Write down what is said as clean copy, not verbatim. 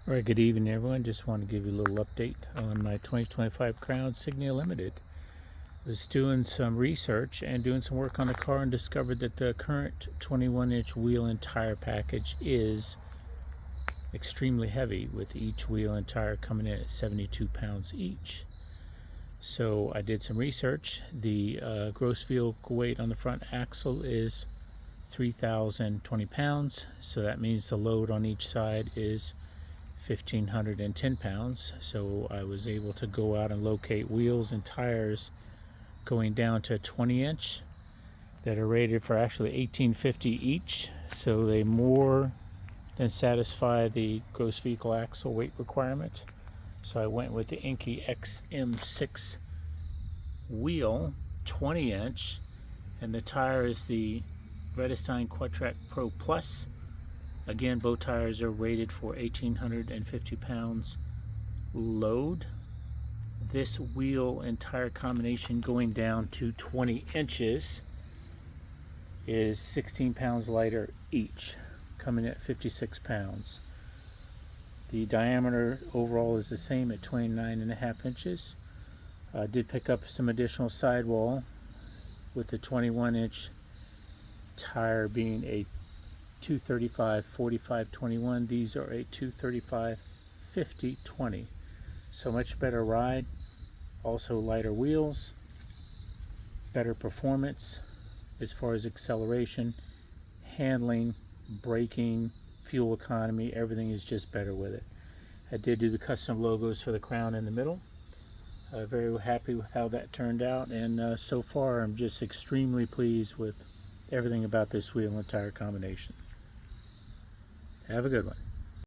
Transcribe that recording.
All right, good evening, everyone. Just want to give you a little update on my 2025 Crown Signia Limited. Was doing some research and doing some work on the car and discovered that the current 21-inch wheel and tire package is extremely heavy, with each wheel and tire coming in at 72 pounds each. So I did some research. The gross vehicle weight on the front axle is 3,020 pounds, so that means the load on each side is 1,510 pounds. So I was able to go out and locate wheels and tires going down to 20-inch that are rated for actually 1,850 each, so they more than satisfy the gross vehicle axle weight requirement. So I went with the Inky XM6 wheel, 20-inch, and the tire is the Vredestein Quadtrac Pro Plus. Again, both tires are rated for 1,850 pounds load. This wheel and tire combination going down to 20 inches is 16 pounds lighter each, coming at 56 pounds. The diameter overall is the same at 29.5 inches. Did pick up some additional sidewall, with the 21-inch tire being a 235 45 21. These are a 235 50 20. So much better ride, also lighter wheels, better performance as far as acceleration, handling, braking, fuel economy. Everything is just better with it. I did do the custom logos for the crown in the middle. Very happy with how that turned out, and so far I'm just extremely pleased with everything about this wheel and tire combination. Have a good one.